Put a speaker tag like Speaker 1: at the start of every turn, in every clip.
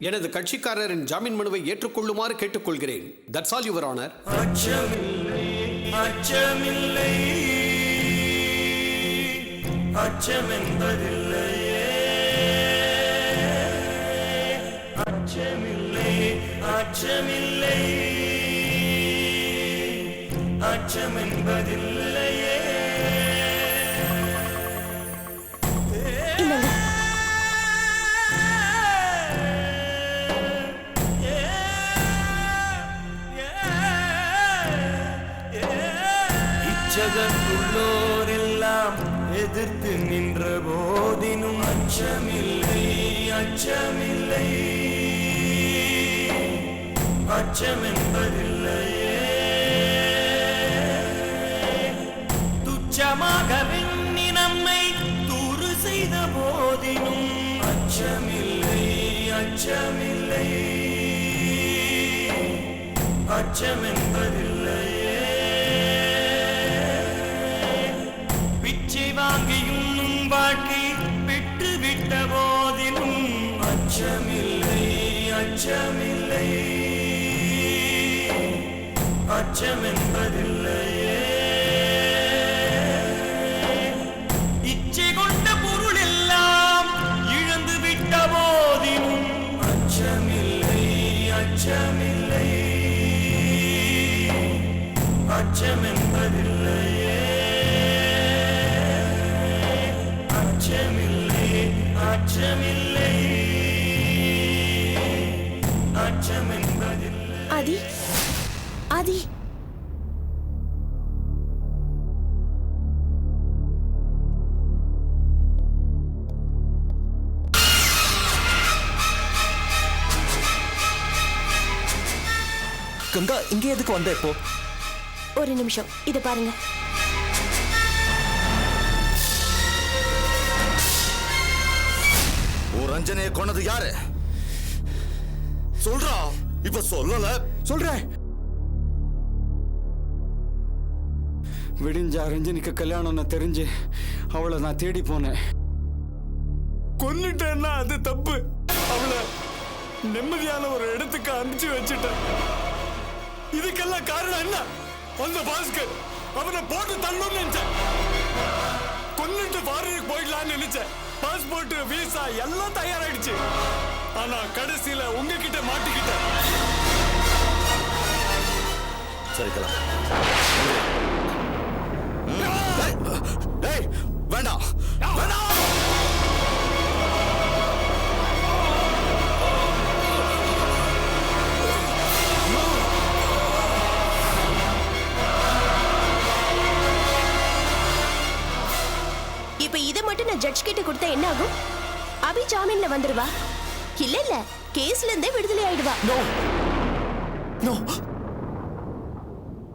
Speaker 1: எனது கட்சிக்காரரின் ஜாமீன் மனுவை ஏற்றுக்கொள்ளுமாறு கேட்டுக்கொள்கிறேன். That's all your honour.
Speaker 2: அச்சமில்லை, அச்சமில்லை, அச்சமென்பதில்லையே. அச்சமில்லை, அச்சமில்லை, அச்சமென்பதில்லையே. இச்சகத்துள்ளோரெல்லாம் எதிர்த்து நின்ற போதினும் அச்சமில்லை, அச்சமில்லை, அச்சமென்பதில்லையே. துச்சமாக வெண்ணி நம்மை தூறு செய்த போதினும் அச்சமில்லை, அச்சமில்லை, அச்சமென்பதில்லையே. பிச்சை வாங்கியும் வாழ்க்கை விட்டுவிட்ட போதிலும் அச்சமில்லை, அச்சமில்லை, அச்சமென்பதில்லையே. இச்சை கொண்ட பொருள் எல்லாம் இழந்து விட்ட போதிலும் அச்சமில்லை, அச்சமில்லை, அச்சமென்பதில்லையே. அச்சமில்லை, அச்சமில்லை, அச்சமென்பதில்லை.
Speaker 3: ஆதி, ஆதி,
Speaker 4: கங்கா இங்கே எதுக்கு வந்த? இப்போ
Speaker 3: ஒரு நிமிஷம் இத பாருங்க.
Speaker 4: ரஞ்சனையை கொன்னது யாரு? சொல்றா. இப்ப சொல்லல.
Speaker 5: சொல்றேன். விடிஞ்சா ரஞ்சனிக்கு கல்யாணம்னு தெரிஞ்சு அவளை நான் தேடி போனேன். கொன்னுட்டேன்னா அது தப்பு. அவளை நிம்மதியான ஒரு இடத்துக்கு அனுப்பிச்சு வச்சுட்டேன். இதுக்கெல்லாம் காரணம் என்ன? அந்த பாஸ்கர் அவனை போட்டு தள்ளணும்னு நினைச்சேன். கொன்னுட்டு ஃபாரினுக்கு போயிடலான்னு நினைச்சேன். பாஸ்போர்ட், வீசா எல்லாம் தயாராயிடுச்சு. ஆனா கடைசியில உங்ககிட்ட மாட்டிக்கிட்டேன்.
Speaker 4: சரிக்கலாம். வேண்டாம், வேண்டாம்.
Speaker 3: இப்ப இத மட்டும் நான் ஜட்ஜ் கிட்ட கொடுத்தா என்ன ஆகும்? அபி ஜாமீன்ல வந்துருவா. இல்ல இல்ல, கேஸ்ல இருந்தே விடுதலை ஆயிடுவா.
Speaker 4: No no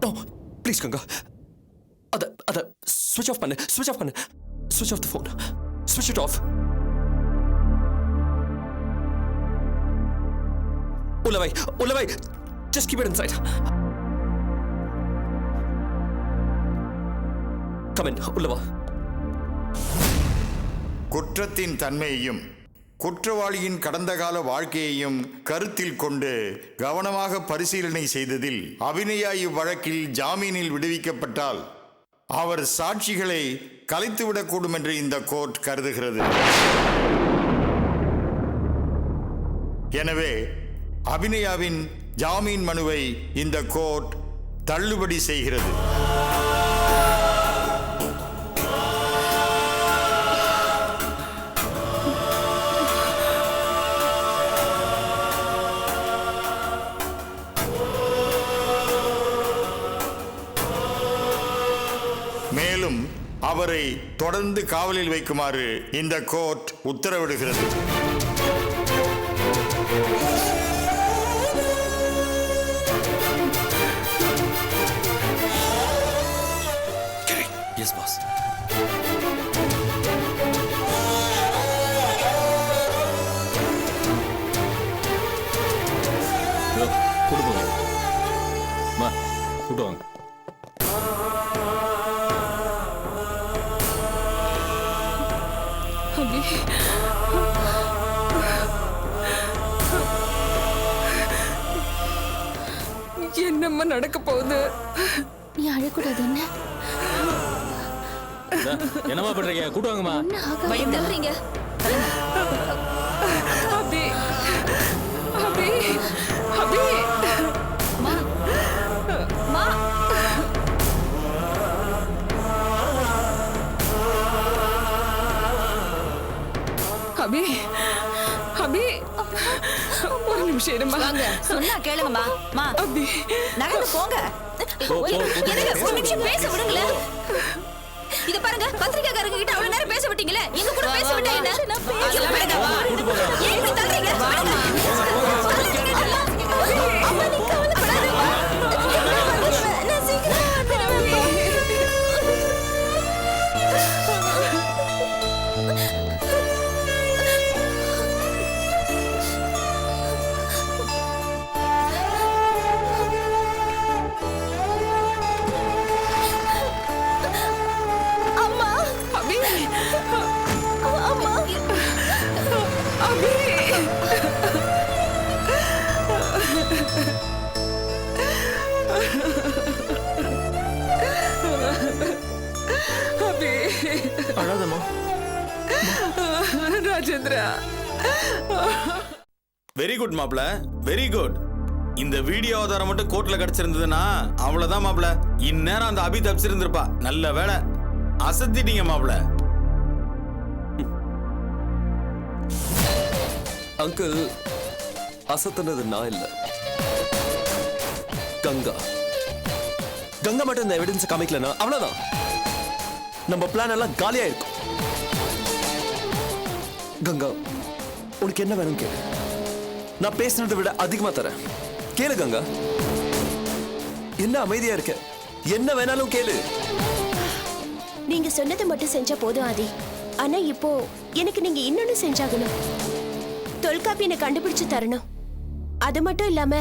Speaker 4: no, please Ganga. அத ஸ்விட்ச் ஆஃப் பண்ணு, ஸ்விட்ச் ஆஃப் பண்ணு. ஸ்விட்ச் ஆஃப் தி ஃபோன், ஸ்விட்ச் இட் ஆஃப். உள்ள வை, just keep it inside. Come in, உள்ள வா.
Speaker 6: குற்றத்தின் தன்மையையும் குற்றவாளியின் கடந்த கால வாழ்க்கையையும் கருத்தில் கொண்டு கவனமாக பரிசீலனை செய்ததில் அபிநயா இவ்வழக்கில் ஜாமீனில் விடுவிக்கப்பட்டால் அவர் சாட்சிகளை கலைத்துவிடக்கூடும் என்று இந்த கோர்ட் கருதுகிறது. எனவே அபிநயாவின் ஜாமீன் மனுவை இந்த கோர்ட் தள்ளுபடி செய்கிறது. மேலும் அவரை தொடர்ந்து காவலில் வைக்குமாறு இந்த கோர்ட் உத்தரவிடுகிறது.
Speaker 4: Yes, boss.
Speaker 7: கொடுப்போங்க. கூப்பிடுவாங்க.
Speaker 3: அபி
Speaker 8: என்னம்மா நடக்க போகுது?
Speaker 3: நீ அழக்கூடாது என்ன?
Speaker 7: என்னம்மா பண்றீங்க? கூட்டு வாங்கம்மா.
Speaker 3: பயந்துறீங்க.
Speaker 8: அபி அபி அபி
Speaker 3: மா மா
Speaker 8: அபி அபி ஒரு நிமிஷம் இருமா.
Speaker 3: வாங்க சொன்னா கேளுங்கம்மா. மா
Speaker 8: அபி
Speaker 3: நகர்ந்து போங்க. எனக்கு ஒரு நிமிஷம் பேச விடுங்களேன். இத பாருங்க, பத்திரிக்கைக்காரங்க கிட்ட அவ்வளவு நேரம் பேச விட்டீங்களே, எங்க கூட பேச விட்டா என்ன? அதெல்லாம் வேண்டாம். ஏன் இப்படி தள்ளுறீங்க? அம்மா நீ கவலைப்படாதீங்க. நான் சீக்கிரம் வந்துடுவேன். அம்மா
Speaker 8: அபி
Speaker 3: அம்மா
Speaker 8: அபி அபி
Speaker 4: அழாதம்மா.
Speaker 8: ராஜேந்திரா
Speaker 9: வெரி குட் மாப்ள, வெரி குட். இந்த வீடியோ ஆதாரம் மட்டும் கோர்ட்ல கிடைச்சிருந்ததுன்னா அவ்வளவுதான் மாப்ள. இந்நேரம் அந்த அபி தப்பிச்சிருந்திருப்பா. நல்ல வேலை, அசத்திட்டீங்க மாப்ள.
Speaker 4: அங்கிள், அசத்துனது நான் இல்ல, கங்கா. கங்கா மட்டும் இந்த எவிடன்ஸ் காமிக்கலனா அவ்வளவுதான், நம்ம பிளான் எல்லாம் காலியா இருக்கும். கங்கா, உனக்கு என்ன வேணும் கேளு, நான் பேசுனதை விட அதிகமா தரேன். கேளு கங்கா. என்ன அமைதியா இருக்க? என்ன வேணாலும் கேளு.
Speaker 3: நீங்க சொன்னதை மட்டும் செஞ்சா போதும் ஆதி. ஆனா இப்போ எனக்கு நீங்க இன்னொன்னு செஞ்சாகணும். தொல்காப்பியனை கண்டுபிடிச்சு தரணும். அது மட்டும் இல்லாம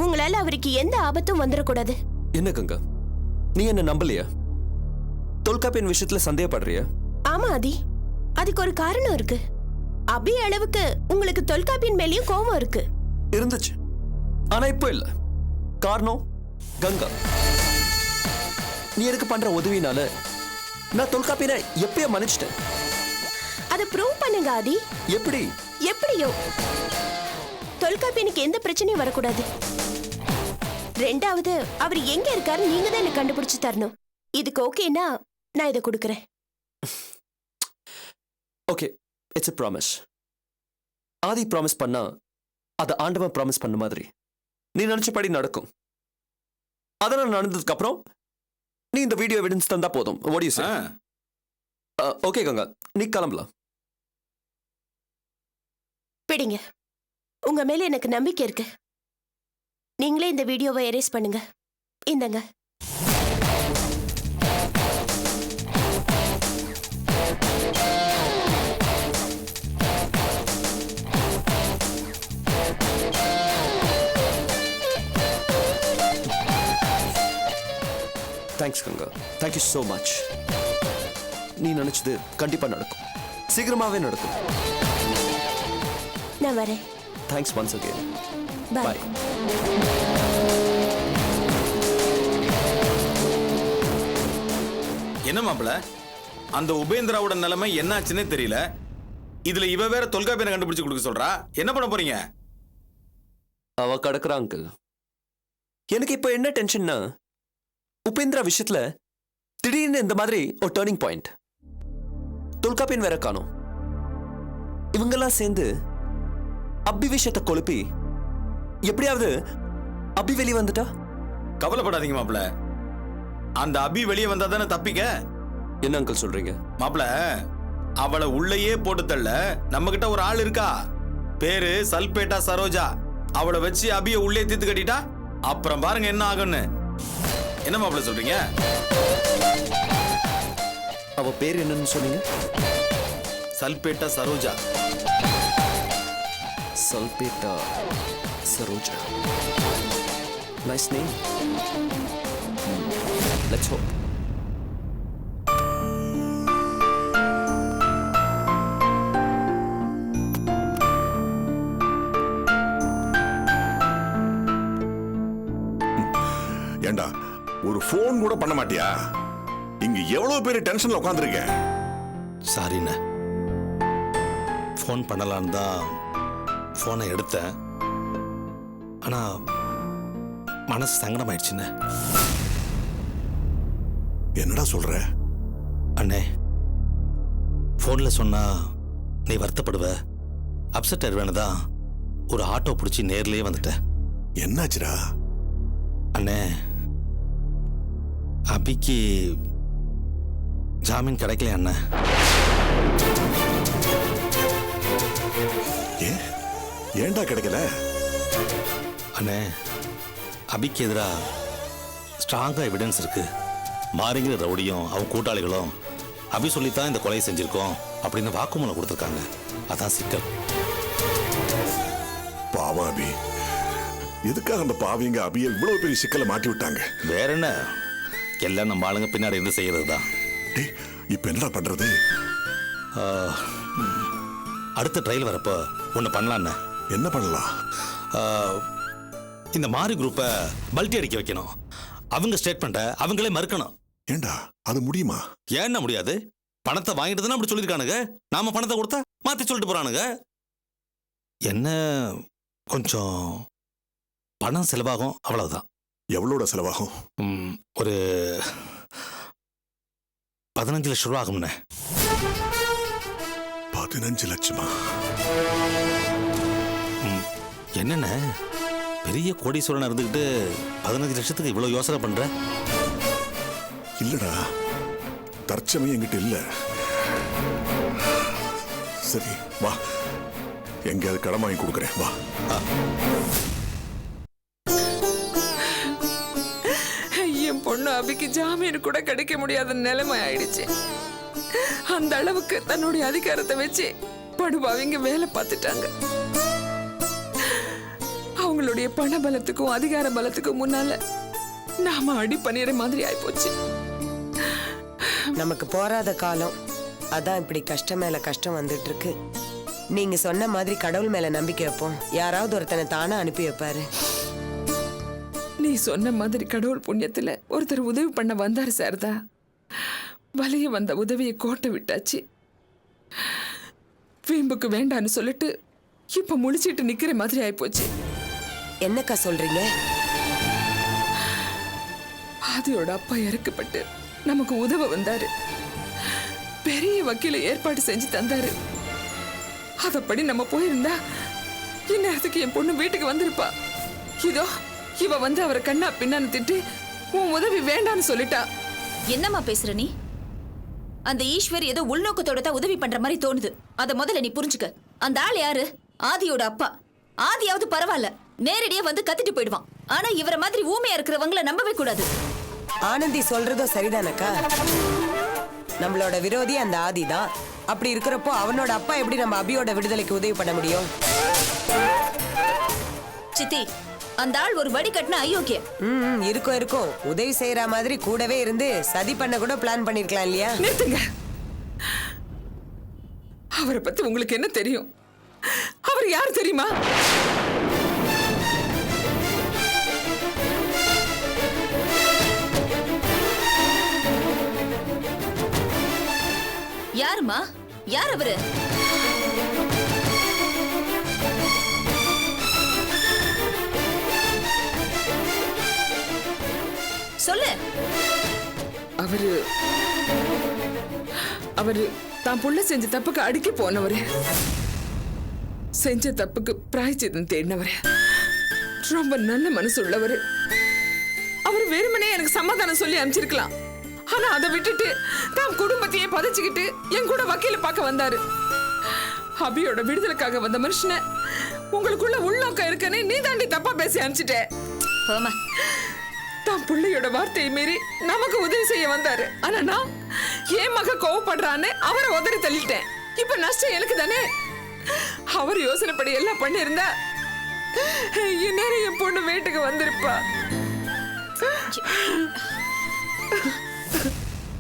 Speaker 3: உங்களால அவருக்கு எந்த ஆபத்தும் வந்துடக்கூடாது.
Speaker 4: என்ன கங்கா, நீ என்ன நம்பலையா? தொல்காப்பியன் விஷயத்துல சந்தேகப்படுறியா?
Speaker 3: ஆமா ஆதி, அதுக்கு ஒரு காரணம் இருக்கு. அபி அளவுக்கு உங்களுக்கு தொல்காப்பியன் மேலயும் கோபம் இருக்கு.
Speaker 4: இருந்துச்சு, ஆனா இப்போ இல்ல. காரணம் கங்கா. நீ எனக்கு பண்ற உதவினால நான் தொல்காப்பியனை எப்பயோ மன்னிச்சிட்டேன்.
Speaker 3: அதை ப்ரூவ் பண்ணுங்க ஆதி.
Speaker 4: எப்படி?
Speaker 3: எப்படியோ தொல்காப்பியனுக்கு எந்த பிரச்சனையும் வரக்கூடாது. ரெண்டாவது, அவர் எங்க இருக்காரு நீங்க தான் எனக்கு கண்டுபிடிச்சு தரணும். இதுக்கு ஓகேனா நான் இதை கொடுக்கறேன்.
Speaker 4: Okay, it's a promise. Aadhi promise பண்ணா அது ஆண்டவன் ப்ராமிஸ் பண்ண மாதிரி நீ நினைச்சபடி நடக்கும். அதெல்லாம் நடந்ததுக்கு அப்புறம் நீ இந்த வீடியோ எவிடன்ஸ் தந்தா போதும். what do you say? Okay Ganga, நீ கிளம்பலாம்.
Speaker 3: பிடிங்க, உங்க மேல எனக்கு நம்பிக்கை இருக்கு. நீங்களே இந்த வீடியோவை எரேஸ் பண்ணுங்க. இந்தங்க.
Speaker 4: Thanks Ganga, thank you so much. நீ நினைச்சது கண்டிப்பா நடக்கும், சீக்கிரமாவே நடக்கும்.
Speaker 3: நான் வரேன்.
Speaker 4: Thanks once again.
Speaker 3: Bye.
Speaker 4: Bye.
Speaker 9: என்ன மாப்ள, அந்த உபேந்திராவோட நிலைமை என்னாச்சுன்னே தெரியல. இதுல இவ வேற தொல்காப்பியனை கண்டுபிடிச்சு கொடுக்க சொல்றா. என்ன பண்ண போறீங்க?
Speaker 4: அவ கடக்குறா அங்கிள். எனக்கு இப்போ என்ன டென்ஷன்னா, உபேந்திரா விஷயத்துல திடீர்னு இந்த மாதிரி ஒரு டர்னிங் பாயிண்ட். தொல்காப்பியன் வேற காணோம். இவங்கெல்லாம் சேர்ந்து அபி விஷயத்தை கொழுப்பி எப்படியாவது அபி வெளியே வந்துட்டா?
Speaker 9: கவலைப்படாதீங்க மாப்ள, அந்த அபி வெளியே வந்தா தானே தப்பிக்க.
Speaker 4: என்ன அங்கிள் சொல்றீங்க?
Speaker 9: மாப்ள, அவளை உள்ளேயே போட்டு தள்ள நம்ம கிட்ட ஒரு ஆள் இருக்கா. பேரு சல்பேட்டா சரோஜா. அவளை வச்சு அபிய உள்ளே தீர்த்து கட்டிட்டா அப்புறம் பாருங்க என்ன ஆகும்னு. என்ன மாப்ள சொல்றீங்க?
Speaker 4: அவ பேர் என்னன்னு சொன்னீங்க?
Speaker 9: Salpeta Saroja.
Speaker 4: Salpeta Saroja. Nice name. Let's hope.
Speaker 10: ஏண்டா ஒரு ஃபோன் கூட பண்ண மாட்டியா? இங்க எவ்வளவு பேர் டென்ஷன்ல உட்காந்துருக்கேன்.
Speaker 9: சாரிண்ண, ஃபோன் பண்ணலான்னு தான் ஃபோனை எடுத்தேன். ஆனா மனசு சங்கடமாயிடுச்சுண்ணே.
Speaker 10: என்னடா சொல்ற?
Speaker 9: அண்ணே, ஃபோன்ல சொன்னா நீ வருத்தப்படுவ, அப்செட் ஆயிடுவேன்னு தான் ஒரு ஆட்டோ பிடிச்சி நேர்லயே வந்துட்டேன்.
Speaker 10: என்னாச்சுடா?
Speaker 9: அண்ணே, அபிக்கு ஜாமீன் கிடைக்கல அண்ணே.
Speaker 10: ஏன்டா கிடைக்கல?
Speaker 9: அண்ணே, அபிக்கு எதிரா ஸ்ட்ராங்கா எவிடன்ஸ் இருக்கு. மாறிங்கிற ரவுடியும் அவன் கூட்டாளிகளும் அபி சொல்லித்தான் இந்த கொலையை செஞ்சிருக்கோம் அப்படின்னு வாக்குமூலம் கொடுத்துருக்காங்க. அதான் சிக்கல்.
Speaker 10: பாவம் அபி. எதுக்காக அந்த பாவிங்க அபியை இவ்வளவு பெரிய சிக்கலை மாட்டி விட்டாங்க?
Speaker 9: வேற என்ன, எல்லாம் நம்ம ஆளுங்க பின்னாடி இருந்து செய்யறது தான்.
Speaker 10: இப்ப என்ன பண்றது?
Speaker 9: அடுத்த ட்ரையல் வரப்ப ஒண்ணு பண்ணலான்னு.
Speaker 10: என்ன பண்ணலாம்?
Speaker 9: இந்த மாரி குரூப்பை பல்ட்டி அடிக்க வைக்கணும். அவங்க ஸ்டேட்மெண்ட்டை அவங்களே மறுக்கணும்.
Speaker 10: ஏண்டா அது முடியுமா?
Speaker 9: ஏன்னா முடியாது. பணத்தை வாங்கிட்டு தானே அப்படி சொல்லியிருக்கானுங்க. நாம பணத்தை கொடுத்தா மாத்தி சொல்லிட்டு போறானுங்க. என்ன கொஞ்சம் பணம் செலவாகும், அவ்வளவுதான்.
Speaker 10: எவ்வளோட செலவாகும்?
Speaker 9: ஒரு 15 லட்சம் ரூபா ஆகும்ண்ணே.
Speaker 10: 15 லட்சமா?
Speaker 9: என்னண்ணே, பெரிய கோடீஸ்வரன் இருந்துக்கிட்டு 15 லட்சத்துக்கு இவ்வளவு யோசனை பண்ற?
Speaker 10: இல்லடா, தற்சமயம் என்கிட்ட இல்ல. சரி வா, எங்கேயாவது கடன் வாங்கி கொடுக்குறேன், வா.
Speaker 8: என் பொண்ணு அபிக்கு ஜாமீன் கூட கிடைக்க முடியாத நிலைமை ஆயிடுச்சு. அந்த அளவுக்கு தன்னுடைய அதிகாரத்தை வச்சு படுபாவிங்க வேலை பார்த்துட்டாங்க. அவங்களுடைய பண பலத்துக்கும் அதிகார பலத்துக்கும் முன்னால நாம அடி பண்ணிடுற மாதிரி ஆயிப்போச்சு.
Speaker 11: நமக்கு போராத காலம், அதான் இப்படி கஷ்டம் மேல கஷ்டம் வந்துட்டு இருக்கு. நீங்க சொன்ன மாதிரி கடவுள் மேல நம்பிக்கை வைப்போம். யாராவது ஒருத்தனை தானே அனுப்பி வைப்பாரு.
Speaker 8: நீ சொன்ன மாதிரி கடவுள் புண்ணியத்துல ஒருத்தர் உதவி பண்ண வந்தாரு சாரதா. வலிய வந்த உதவியை கோட்டை விட்டாச்சு. வீம்புக்கு வேண்டான்னு சொல்லிட்டு இப்ப முழிச்சிட்டு நிக்கிற மாதிரி ஆயிப்போச்சு.
Speaker 11: என்னக்கா சொல்றீங்க?
Speaker 8: ஆதியோட அப்பா இறக்கப்பட்டு நமக்கு உதவ வந்தாரு. பெரிய வக்கீல ஏற்பாடு செஞ்சு தந்தாரு. அதப்படி நம்ம போயிருந்தா இந்நேரத்துக்கு என் பொண்ணு வீட்டுக்கு வந்திருப்பா. இதோ இவ வந்து அவரை கண்ணா பின்னான்னு திட்டு உன் உதவி வேண்டான்னு சொல்லிட்டா.
Speaker 12: என்னம்மா பேசுற நீ? அந்த ஈஸ்வர் ஏதோ உள்நோக்கத்தோட தான் உதவி பண்ற மாதிரி தோணுது. அத முதல்ல நீ புரிஞ்சுக்க. அந்த ஆள் யாரு? ஆதியோட அப்பா. ஆதியாவது பரவாயில்ல, நேரடியா வந்து கத்திட்டு போயிடுவான். ஆனா இவர மாதிரி ஊமையா இருக்கிறவங்கள நம்பவே கூடாது.
Speaker 11: ஆனந்தி சொல்றதும் சரிதானக்கா. நம்மளோட விரோதி அந்த ஆதி தான். அப்படி இருக்கிறப்போ அவனோட அப்பா எப்படி நம்ம அபியோட விடுதலைக்கு உதவி பண்ண முடியும்?
Speaker 12: சித்தி, அந்த ஆள் ஒரு வடி கட்டின அயோக்கியம்.
Speaker 11: இருக்கும். உதவி செய்யற மாதிரி கூடவே இருந்து சதி பண்ண கூட பிளான் பண்ணிருக்கலாம் இல்லையா?
Speaker 8: நிறுத்துங்க. அவரை பத்தி உங்களுக்கு என்ன தெரியும்? அவர் யார் தெரியுமா?
Speaker 12: யாருமா? யார் அவரு? சொல்லு.
Speaker 8: அவரு தான் புள்ள செஞ்ச தப்புக்கு அடிக்க போனவரு. செஞ்ச தப்புக்கு பிராயச்சித்தம் தேடினவரு. ரொம்ப நல்ல மனசு உள்ளவரு. அவர் வெறுமனே எனக்கு சமாதானம் சொல்லி அனுப்பிச்சிருக்கலாம். ஆனா அதை விட்டுட்டு தான் குடும்பத்தையே பதைச்சுக்கிட்டு என் கூட வக்கீல பார்க்க வந்தாரு. அபியோட விடுதலைக்காக வந்த மனுஷனை உங்களுக்குள்ள உள்நோக்கம் இருக்குன்னு நீ தாண்டி தப்பா பேசி அனுப்பிச்சிட்டே. தான் பிள்ளையோட வார்த்தையை மீறி நமக்கு உதவி செய்ய வந்தாரு. ஆனா நான் என் மக கோவப்படுறான்னு அவரை உதறி தள்ளிட்டேன். இப்ப நஷ்டம் எனக்கு தானே. அவர் யோசனைப்படி எல்லாம் பண்ணிருந்தா இந்நேரம் என் பொண்ணு வீட்டுக்கு வந்திருப்பா.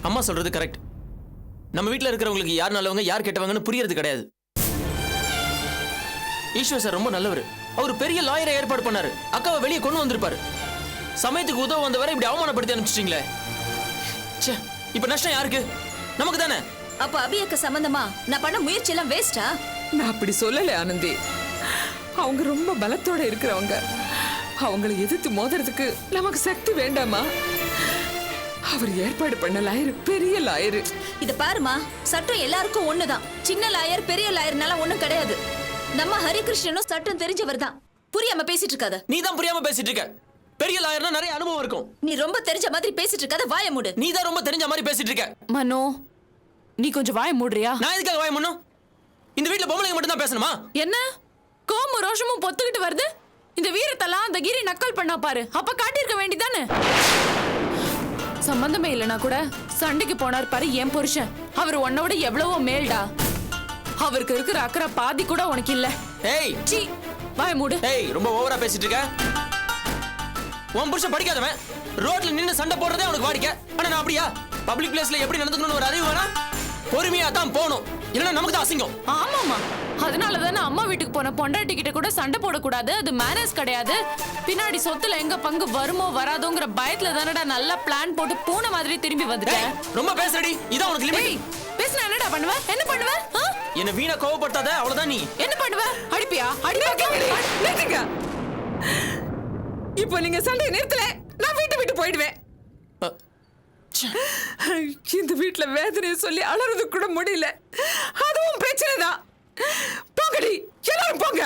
Speaker 7: அம்மா சொல்றது கரெக்ட். நம்ம வீட்டில் இருக்கிறவங்களுக்கு யார் நல்லவங்க யார் கெட்டவங்கன்னு புரியறது கிடையாது. ஈஸ்வர் சார் ரொம்ப நல்லவர். அவர் பெரிய லாயரை ஏற்பாடு பண்ணாரு. அக்காவை வெளியே கொண்டு வந்திருப்பாரு. சமயத்துக்கு உதவ வந்தவரை இப்படி அவமானப்படுத்தி அனுப்பிச்சிட்டீங்களே. ச்சே, இப்ப நஷ்டம் யாருக்கு? நமக்கு தானே.
Speaker 12: அப்ப அபியக்க சம்பந்தமா நான் பண்ண முயற்சி எல்லாம் வேஸ்டா?
Speaker 8: நான் அப்படி சொல்லல ஆனந்தி. அவங்க ரொம்ப பலத்தோட இருக்கிறவங்க. அவங்களை எதிர்த்து மோதுறதுக்கு நமக்கு சக்தி வேண்டாமா? அவர் ஏற்பாடு பண்ண லாயர் பெரிய லாயர்.
Speaker 12: இத பாருமா, சட்டம் எல்லாருக்கும் ஒண்ணுதான். சின்ன லாயர் பெரிய லாயர்னால ஒண்ணும் கிடையாது. நம்ம ஹரிகிருஷ்ணனும் சட்டம் தெரிஞ்சவர் தான். புரியாம பேசிட்டு இருக்காத.
Speaker 7: நீ தான் புரியாம பேசிட்டு இருக்க. பெரிய லாயர்னா நிறைய அனுபவம் இருக்கும்.
Speaker 12: நீ ரொம்ப தெரிஞ்ச மாதிரி பேசிட்டு இருக்காத, வாய மூடு.
Speaker 7: நீ தான் ரொம்ப தெரிஞ்ச மாதிரி பேசிட்டு இருக்க.
Speaker 13: மனோ, நீ கொஞ்சம் வாய மூடுறியா?
Speaker 7: நான் எதுக்காக வாய மூடணும்? இந்த வீட்ல பொம்பளைங்க மட்டும் தான் பேசணுமா?
Speaker 13: என்ன கோமு ரோஷமும் பொத்துக்கிட்டு வருது? இந்த வீரத்தெல்லாம் அந்த கிரி நக்கல் பண்ணா பாரு, அப்ப காட்டியிருக்க வேண்டிதானே? சம்பந்தமே இல்லைனா கூட சண்டைக்கு போனார் பாரு என் புருஷன். அவர் உன்னோட எவ்வளவோ மேல்டா. அவருக்கு இருக்கிற அக்கறை பாதி கூட உனக்கு இல்ல.
Speaker 7: ஏய்
Speaker 13: சீ, வாய மூடு.
Speaker 7: ஏய், ரொம்ப ஓவரா பேசிட்டு இருக்க. உன் புருஷன் படிக்காதவன். ரோட்ல நின்னு சண்டை போடுறதே உனக்கு வாடிக்க. ஆனா நான் அப்படியா? பப்ளிக் பிளேஸ்ல எப்படி நடந்துக்கணும்னு ஒரு அறிவு வேணா? பொறுமையா தான் போகணும், இல்லைன்னா நமக்கு தான் அசிங்கம்.
Speaker 13: ஆமாமா, அதனாலதானே அம்மா வீட்டுக்கு போன பொண்டாட்டி கிட்ட கூட சண்டை போடக்கூடாது, அது மேனேஜ் கிடையாது. பின்னாடி சொத்துல எங்க பங்கு வருமோ வராதோங்கிற பயத்துல தானடா நல்லா பிளான் போட்டு பூனை மாதிரி திரும்பி வந்துட்டேன்.
Speaker 7: ரொம்ப பேசுறடி, இதான் உனக்கு லிமிட்.
Speaker 13: பேசினா என்னடா பண்ணுவ? என்ன பண்ணுவ?
Speaker 7: என்ன வீணா கோவப்படுத்தாத, அவ்வளவுதான். நீ
Speaker 13: என்ன பண்ணுவ? அடிப்பியா?
Speaker 8: நிறுத்துங்க. இப்போ நீங்க சண்டை நிறுத்தல, நான் வீட்டை விட்டு போயிடுவேன். இந்த வீட்டுல வேதனையை சொல்லி அலறது கூட முடியல. அதுவும் பிரச்சனை தான். போங்கடி, எல்லாரும் போங்க.